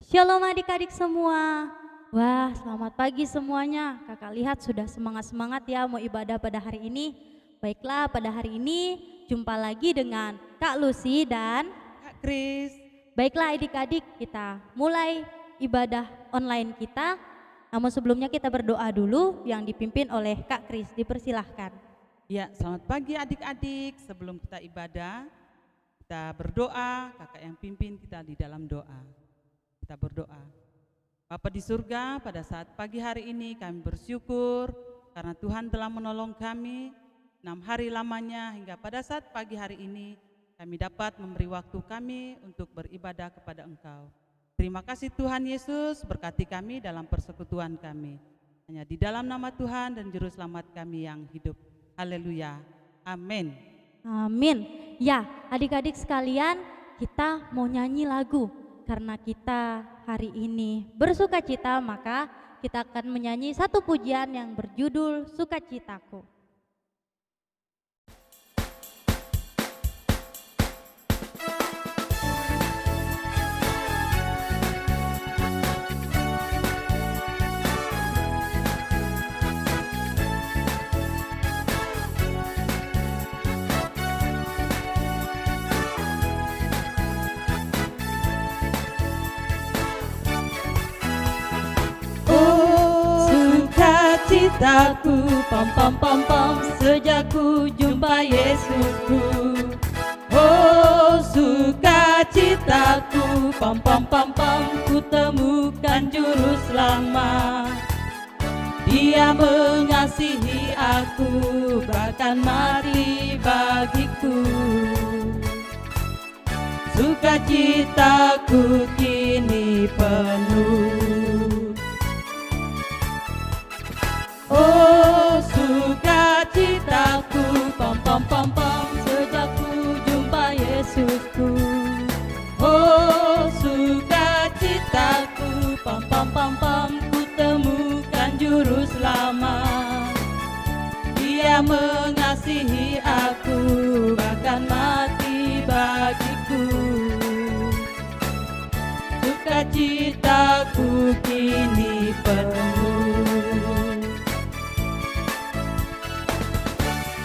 Shalom adik-adik semua. Wah, selamat pagi semuanya. Kakak lihat sudah semangat-semangat ya mau ibadah pada hari ini. Baiklah, pada hari ini jumpa lagi dengan Kak Lucy dan Kak Kris. baiklah adik-adik, kita mulai ibadah online kita. Namun sebelumnya kita berdoa dulu yang dipimpin oleh Kak Kris. Dipersilahkan. Ya, selamat pagi adik-adik. Sebelum kita ibadah, kita berdoa. Kakak yang pimpin kita di dalam doa. Kita berdoa. Bapa di surga, pada saat pagi hari ini kami bersyukur karena Tuhan telah menolong kami 6 hari lamanya hingga pada saat pagi hari ini kami dapat memberi waktu kami untuk beribadah kepada Engkau. Terima kasih Tuhan Yesus, berkati kami dalam persekutuan kami. Hanya di dalam nama Tuhan dan Juru Selamat kami yang hidup. Haleluya. Amin. Amin. Ya, adik-adik sekalian, kita mau nyanyi lagu. Karena kita hari ini bersukacita, maka kita akan menyanyi satu pujian yang berjudul Sukacitaku. Sukacitaku, pam pam pam pam, sejak ku jumpa Yesusku. Oh sukacitaku, pam pam pam pam, ku temukan juru selamat. Dia mengasihi aku, bahkan mati bagiku. Sukacitaku kini penuh. Oh sukacitaku, pam pam pam pam, sejak ku jumpa Yesusku. Oh sukacitaku, pam pam pam pam, ku temukan juru selamat. Dia mengasihi aku, bahkan mati bagiku. Sukacitaku kini penuh.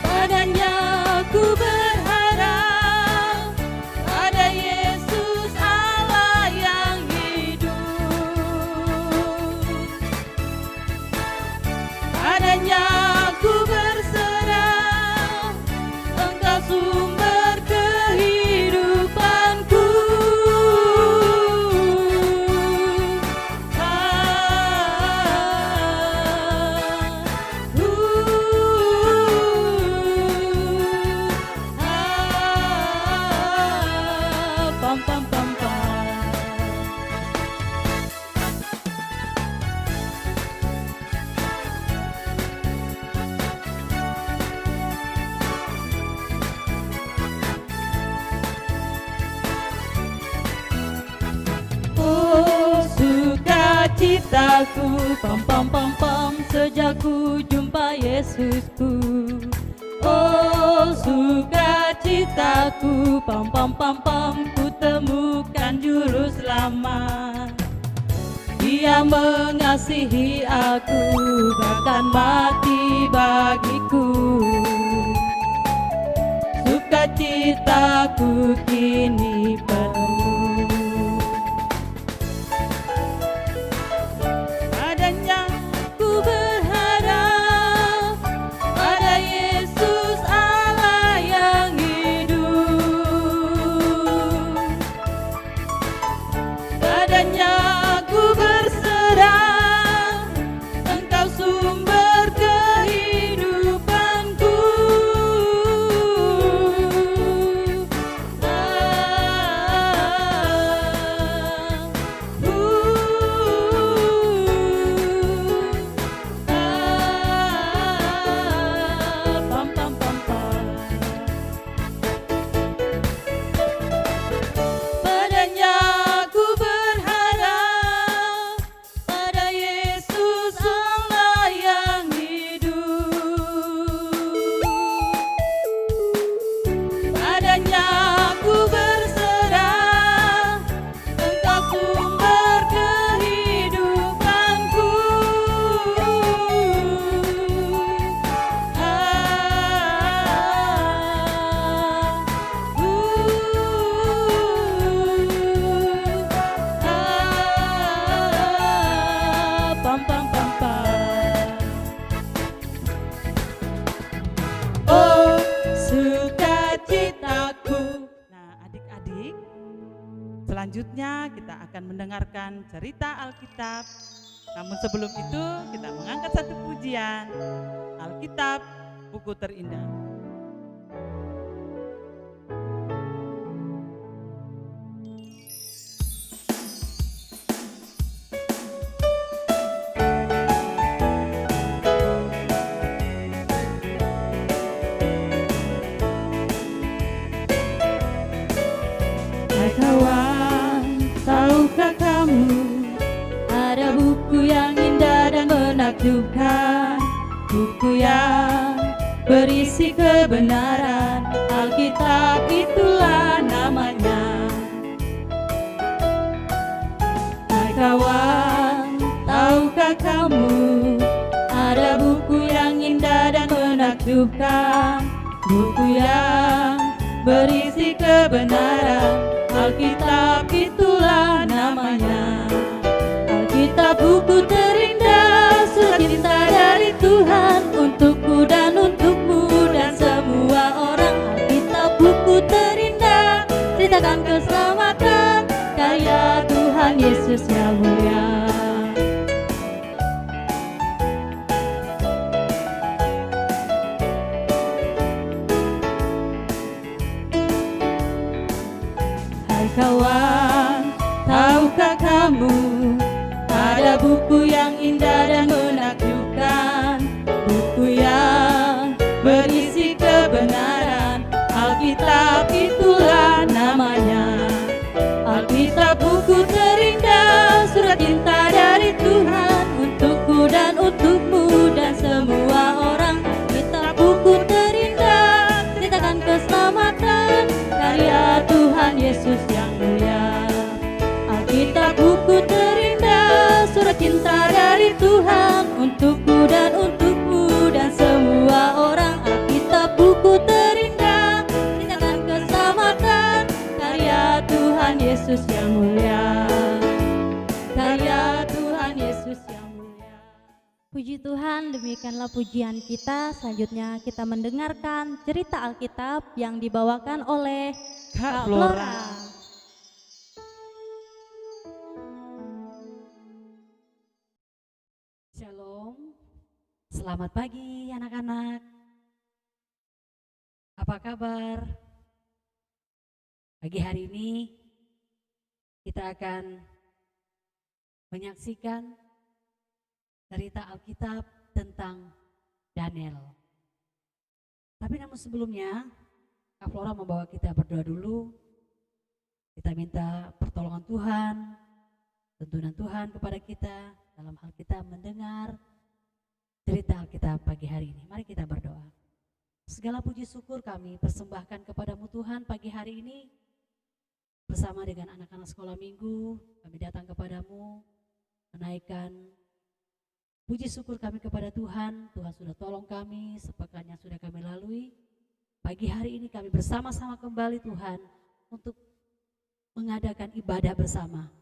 Padanya ku berharap, pada Yesus Allah yang hidup. Padanya ku berserah, Engkau sumber kehidupanku. Pam pam pam pam. Oh sukacitaku, pam pam pam pam, sejak ku jumpa Yesusku. Oh sukacitaku, pam pam pam pam, ku temukan juru selamat. Dia mengasihi aku, bahkan mati bagiku. Sukacitaku kini penuh. Padanya ku berharap, pada Yesus Allah yang hidup. Padanya ku berserah, Engkau sumber kehidupanku. Selanjutnya kita akan mendengarkan cerita Alkitab. Namun sebelum itu kita mengangkat satu pujian, Alkitab Buku Terindah. Kawan, tahukah kamu ada buku yang indah dan menakjubkan, buku yang berisi kebenaran, Alkitab itulah namanya. Hai kawan, tahukah kamu ada buku yang indah dan menakjubkan, buku yang berisi kebenaran, Alkitab itulah namanya. Alkitab buku terindah, surat cinta dari Tuhan untukku dan untukmu dan semua orang. Alkitab buku terindah, ceritakan keselamatan karya Tuhan Yesus yang mulia. Kawan, tahukah kamu ada buku yang indah dan menakjubkan, buku yang berisi kebenaran, Alkitab itulah namanya. Alkitab buku terindah, surat cinta dari Tuhan untukku dan untukmu dan semua orang. Alkitab buku terindah, ceritakan keselamatan karya Tuhan Yesus yang mulia. Alkitab buku terindah, surat cinta dari Tuhan untukku dan untukmu dan semua orang. Alkitab buku terindah, ceritakan keselamatan karya Tuhan Yesus yang mulia. Karya Tuhan Yesus yang mulia. Puji Tuhan, demikianlah pujian kita. Selanjutnya kita mendengarkan cerita Alkitab yang dibawakan oleh Kak Flora. Shalom, selamat pagi anak-anak. Apa kabar? Pagi hari ini kita akan menyaksikan cerita Alkitab tentang Daniel. Tapi namun sebelumnya, Kak Flora membawa kita berdoa dulu. Kita minta pertolongan Tuhan, tuntunan Tuhan kepada kita dalam hal kita mendengar cerita Alkitab pagi hari ini. Mari kita berdoa. Segala puji syukur kami persembahkan kepadamu Tuhan pagi hari ini. Bersama dengan anak-anak sekolah minggu, kami datang kepadamu menaikkan puji syukur kami kepada Tuhan. Tuhan sudah tolong kami sepekan yang sudah kami lalui. Pagi hari ini kami bersama-sama kembali Tuhan untuk mengadakan ibadah bersama.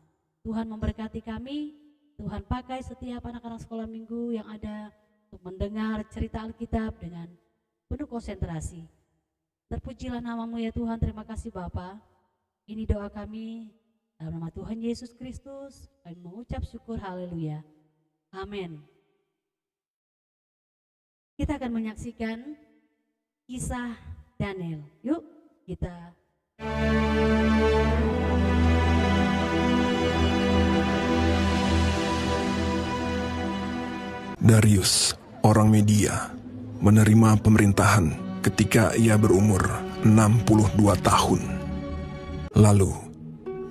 Tuhan memberkati kami, Tuhan pakai setiap anak-anak sekolah minggu yang ada untuk mendengar cerita Alkitab dengan penuh konsentrasi. Terpujilah namamu ya Tuhan, terima kasih Bapa. Ini doa kami dalam nama Tuhan Yesus Kristus, kami mengucap syukur, haleluya. Amin. Kita akan menyaksikan kisah Daniel. Yuk kita Darius, orang Media, menerima pemerintahan ketika ia berumur 62 tahun. Lalu,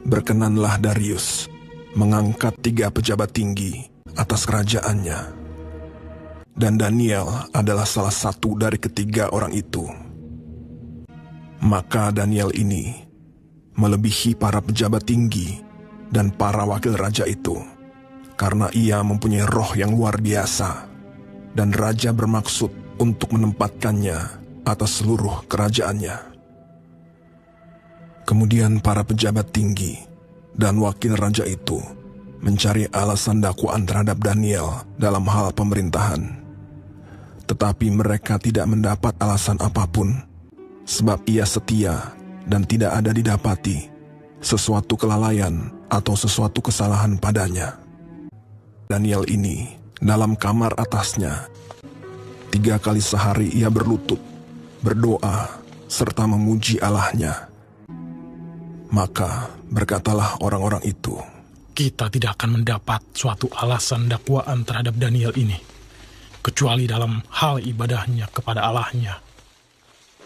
berkenanlah Darius mengangkat 3 pejabat tinggi atas kerajaannya. Dan Daniel adalah salah satu dari ketiga orang itu. Maka Daniel ini melebihi para pejabat tinggi dan para wakil raja itu, karena ia mempunyai roh yang luar biasa, dan raja bermaksud untuk menempatkannya atas seluruh kerajaannya. Kemudian para pejabat tinggi dan wakil raja itu mencari alasan dakwaan terhadap Daniel dalam hal pemerintahan. Tetapi mereka tidak mendapat alasan apapun, sebab ia setia dan tidak ada didapati sesuatu kelalaian atau sesuatu kesalahan padanya. Daniel ini dalam kamar atasnya 3 kali sehari ia berlutut, berdoa, serta memuji Allahnya. Maka berkatalah orang-orang itu, Kita tidak akan mendapat suatu alasan dakwaan terhadap Daniel ini, kecuali dalam hal ibadahnya kepada Allahnya.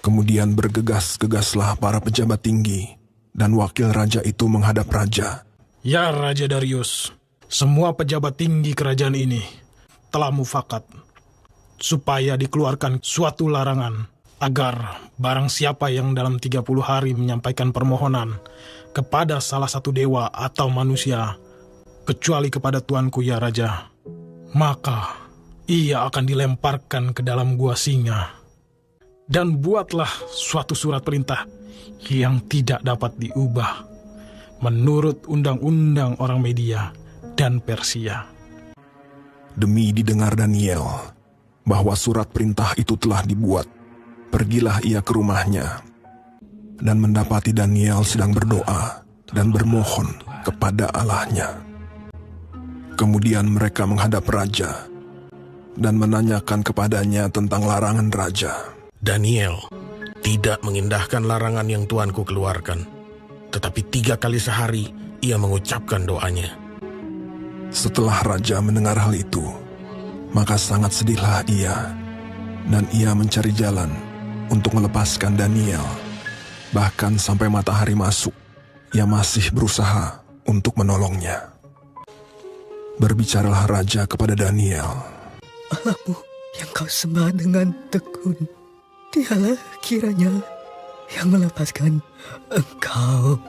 kemudian bergegas-gegaslah para pejabat tinggi dan wakil raja itu menghadap raja. Ya Raja Darius, semua pejabat tinggi kerajaan ini telah mufakat supaya dikeluarkan suatu larangan agar barang siapa yang dalam 30 hari menyampaikan permohonan kepada salah satu dewa atau manusia, kecuali kepada tuanku ya Raja, maka ia akan dilemparkan ke dalam gua singa. Dan buatlah suatu surat perintah yang tidak dapat diubah menurut undang-undang orang Media dan Persia. Demi didengar Daniel bahwa surat perintah itu telah dibuat, pergilah ia ke rumahnya dan mendapati Daniel sedang berdoa dan bermohon kepada Allahnya. Kemudian mereka menghadap raja dan menanyakan kepadanya tentang larangan raja. Daniel tidak mengindahkan larangan yang tuanku keluarkan, tetapi 3 kali sehari ia mengucapkan doanya. Setelah raja mendengar hal itu, maka sangat sedihlah ia, dan ia mencari jalan untuk melepaskan Daniel. Bahkan sampai matahari masuk, ia masih berusaha untuk menolongnya. Berbicaralah raja kepada Daniel. Allahmu yang kau sembah dengan tekun, dialah kiranya yang melepaskan engkau.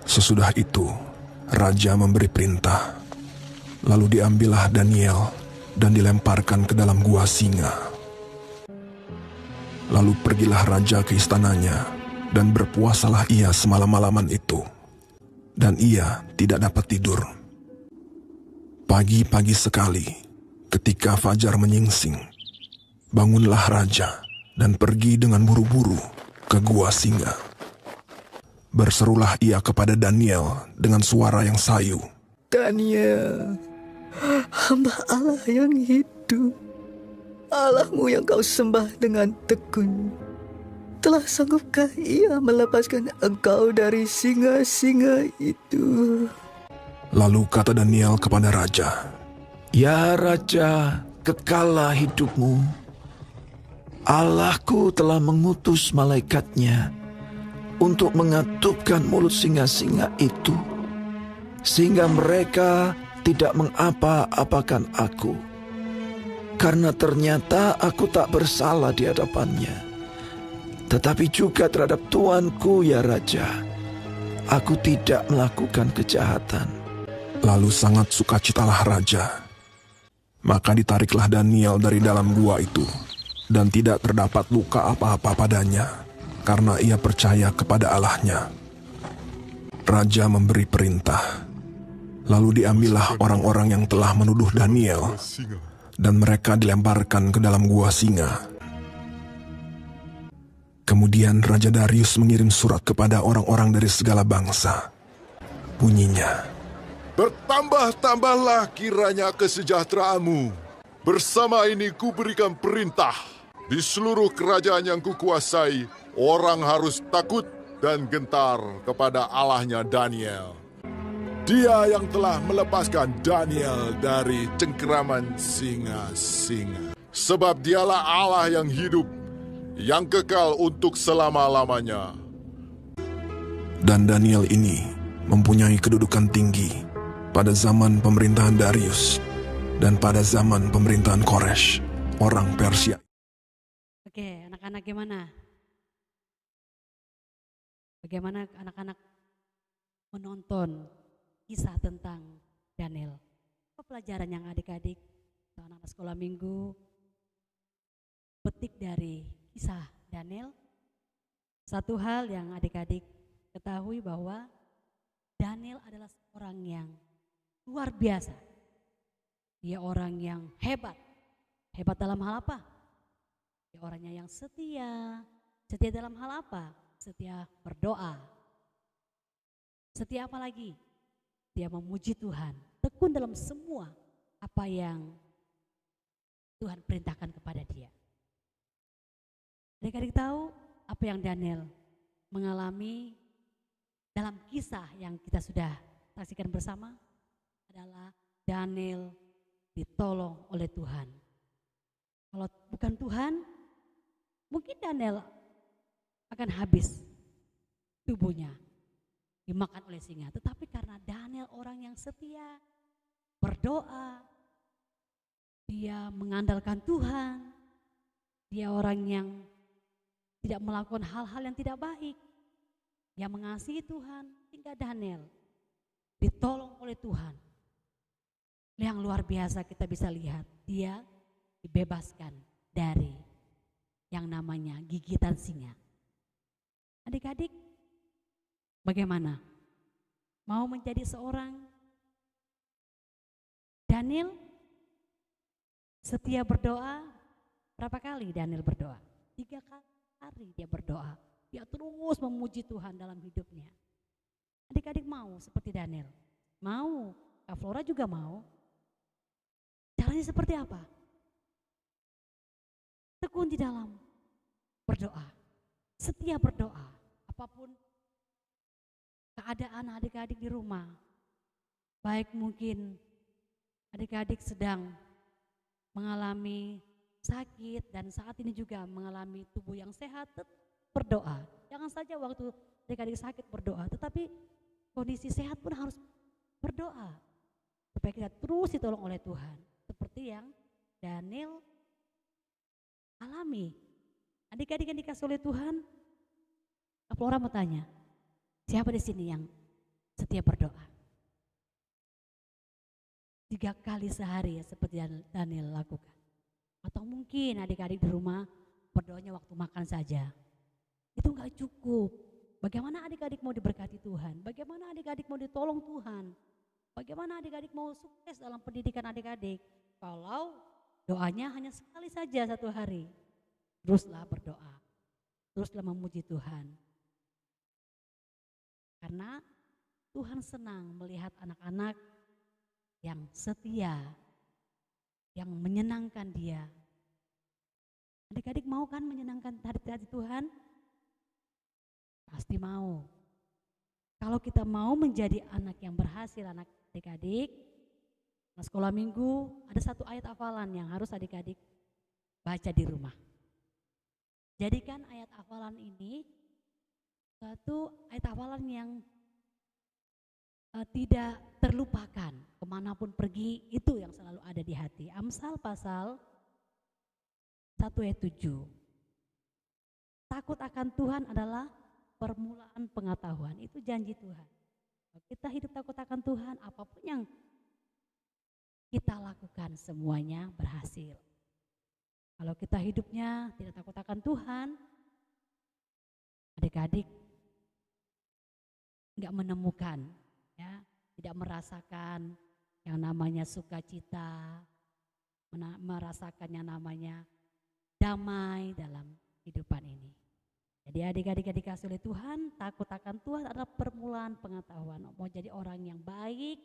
Sesudah itu, raja memberi perintah. Lalu diambillah Daniel dan dilemparkan ke dalam gua singa. Lalu pergilah raja ke istananya dan berpuasalah ia semalam-malaman itu. Dan ia tidak dapat tidur. Pagi-pagi sekali, ketika fajar menyingsing, bangunlah raja dan pergi dengan buru-buru ke gua singa. Berserulah ia kepada Daniel dengan suara yang sayu. Daniel, hamba Allah yang hidup, Allahmu yang kau sembah dengan tekun, telah sanggupkah ia melepaskan engkau dari singa-singa itu? Lalu kata Daniel kepada raja, Ya Raja, kekallah hidupmu. Allahku telah mengutus malaikatnya untuk mengatupkan mulut singa-singa itu, sehingga mereka tidak mengapa-apakan aku. Karena ternyata aku tak bersalah di hadapannya. Tetapi juga terhadap tuanku ya Raja, aku tidak melakukan kejahatan. Lalu sangat sukacitalah raja. Maka ditariklah Daniel dari dalam gua itu, dan tidak terdapat luka apa-apa padanya, karena ia percaya kepada Allahnya. Raja memberi perintah. Lalu diambillah orang-orang yang telah menuduh Daniel, dan mereka dilemparkan ke dalam gua singa. Kemudian Raja Darius mengirim surat kepada orang-orang dari segala bangsa. Bunyinya, Bertambah-tambahlah kiranya kesejahteraanmu. Bersama ini kuberikan perintah. Di seluruh kerajaan yang kukuasai, orang harus takut dan gentar kepada Allahnya Daniel. Dia yang telah melepaskan Daniel dari cengkeraman singa-singa. Sebab dialah Allah yang hidup, yang kekal untuk selama-lamanya. dan Daniel ini mempunyai kedudukan tinggi pada zaman pemerintahan Darius dan pada zaman pemerintahan Koresh, orang Persia. Oke, anak-anak gimana? Bagaimana anak-anak menonton kisah tentang Daniel? Apa pelajaran yang adik-adik atau anak-anak sekolah minggu petik dari kisah Daniel? Satu hal yang adik-adik ketahui bahwa Daniel adalah seorang yang luar biasa. Dia orang yang hebat. Hebat dalam hal apa? Dia orangnya yang setia. Setia dalam hal apa? Setia berdoa. Setia apa lagi? Dia memuji Tuhan, tekun dalam semua apa yang Tuhan perintahkan kepada dia. Adik-adik tahu apa yang Daniel mengalami dalam kisah yang kita sudah saksikan bersama? Adalah Daniel ditolong oleh Tuhan. Kalau bukan Tuhan, mungkin Daniel akan habis tubuhnya dimakan oleh singa. Tetapi karena Daniel orang yang setia, berdoa, dia mengandalkan Tuhan, dia orang yang tidak melakukan hal-hal yang tidak baik, dia mengasihi Tuhan, hingga Daniel ditolong oleh Tuhan. Yang luar biasa kita bisa lihat, dia dibebaskan dari yang namanya gigitan singa. Adik-adik, bagaimana? Mau menjadi seorang Daniel? Setia berdoa. Berapa kali Daniel berdoa? 3 kali dia berdoa. Dia terus memuji Tuhan dalam hidupnya. Adik-adik mau seperti Daniel? Mau. Kak Flora juga mau. Caranya seperti apa? Tekun di dalam berdoa. Setia berdoa. Apapun keadaan adik-adik di rumah. Baik mungkin adik-adik sedang mengalami sakit dan saat ini juga mengalami tubuh yang sehat, berdoa. Jangan saja waktu adik-adik sakit berdoa, tetapi kondisi sehat pun harus berdoa. Supaya kita terus ditolong oleh Tuhan. Seperti yang Daniel alami. Adik-adik yang dikasih oleh Tuhan, apa orang mau tanya, siapa di sini yang setia berdoa? 3 kali sehari ya seperti Daniel lakukan. Atau mungkin adik-adik di rumah berdoanya waktu makan saja. Itu enggak cukup. Bagaimana adik-adik mau diberkati Tuhan? Bagaimana adik-adik mau ditolong Tuhan? Bagaimana adik-adik mau sukses dalam pendidikan adik-adik? Kalau doanya hanya sekali saja satu hari. Teruslah berdoa. Teruslah memuji Tuhan. Karena Tuhan senang melihat anak-anak yang setia, yang menyenangkan Dia. Adik-adik mau kan menyenangkan hati Tuhan? Pasti mau. Kalau kita mau menjadi anak yang berhasil, anak adik-adik, sekolah minggu ada 1 ayat hafalan yang harus adik-adik baca di rumah. Jadikan ayat hafalan ini satu ayat hafalan yang tidak terlupakan, kemanapun pergi itu yang selalu ada di hati. Amsal pasal 1 ayat 7. Takut akan Tuhan adalah permulaan pengetahuan, itu janji Tuhan. Kalau kita hidup takut akan Tuhan, apapun yang kita lakukan semuanya berhasil. Kalau kita hidupnya tidak takut akan Tuhan, adik-adik nggak menemukan, ya, tidak merasakan yang namanya sukacita, merasakan yang namanya damai dalam kehidupan ini. Jadi adik-adik yang dikasih oleh Tuhan, takut akan Tuhan adalah permulaan pengetahuan. Mau jadi orang yang baik,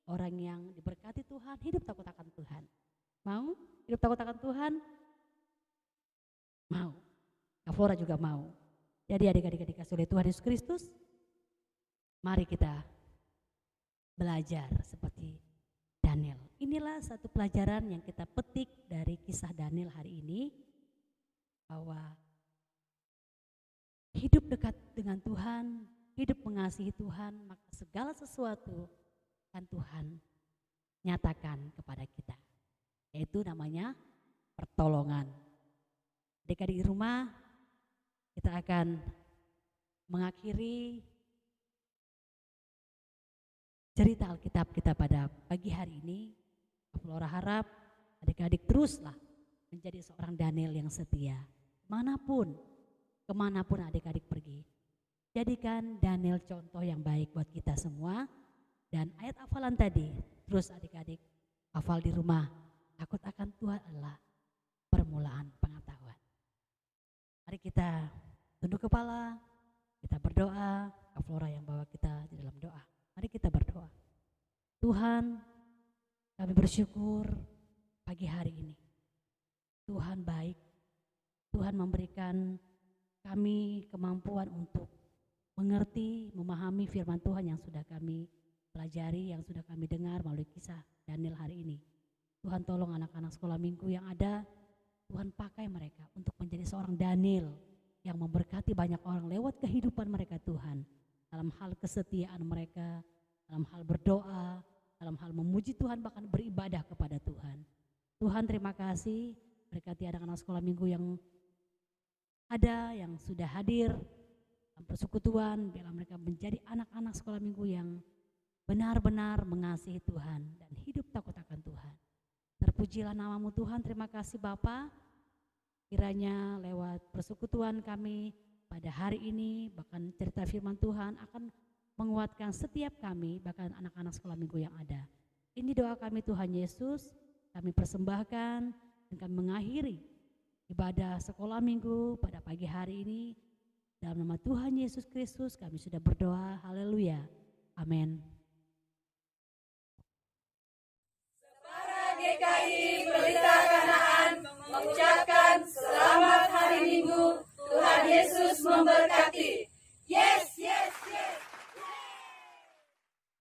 orang yang diberkati Tuhan, hidup takut akan Tuhan. Mau hidup takut akan Tuhan? Mau. Kak Flora juga mau. Jadi adik-adik yang dikasih oleh Tuhan Yesus Kristus, mari kita belajar seperti Daniel. Inilah satu pelajaran yang kita petik dari kisah Daniel hari ini, bahwa hidup dekat dengan Tuhan, hidup mengasihi Tuhan, maka segala sesuatu akan Tuhan nyatakan kepada kita. Yaitu namanya pertolongan. Adik-adik di rumah, kita akan mengakhiri cerita Alkitab kita pada pagi hari ini. Flora harap adik-adik teruslah menjadi seorang Daniel yang setia. Kemanapun adik-adik pergi. Jadikan Daniel contoh yang baik buat kita semua. Dan ayat hafalan tadi, terus adik-adik hafal di rumah. Takut akan Tuhan adalah permulaan pengetahuan. Mari kita tunduk kepala, kita berdoa. Kak Flora yang bawa kita di dalam doa. Mari kita berdoa. Tuhan, kami bersyukur pagi hari ini. Tuhan baik, Tuhan memberikan kami kemampuan untuk mengerti, memahami firman Tuhan yang sudah kami pelajari, yang sudah kami dengar melalui kisah Daniel hari ini. Tuhan tolong anak-anak sekolah minggu yang ada, Tuhan pakai mereka untuk menjadi seorang Daniel yang memberkati banyak orang lewat kehidupan mereka Tuhan. Dalam hal kesetiaan mereka, dalam hal berdoa, dalam hal memuji Tuhan, bahkan beribadah kepada Tuhan. Tuhan terima kasih, berkati anak-anak sekolah minggu yang ada, yang sudah hadir dalam persekutuan, biarlah mereka menjadi anak-anak sekolah minggu yang benar-benar mengasihi Tuhan dan hidup takut akan Tuhan. Terpujilah namamu Tuhan, terima kasih Bapa. Kiranya lewat persekutuan kami pada hari ini, bahkan cerita firman Tuhan akan menguatkan setiap kami, bahkan anak-anak sekolah minggu yang ada. Ini doa kami Tuhan Yesus, kami persembahkan dan kami mengakhiri ibadah sekolah minggu pada pagi hari ini. Dalam nama Tuhan Yesus Kristus kami sudah berdoa, haleluya, amin. Para GKI Pelita Kanaan mengucapkan selamat hari Minggu, Tuhan Yesus memberkati.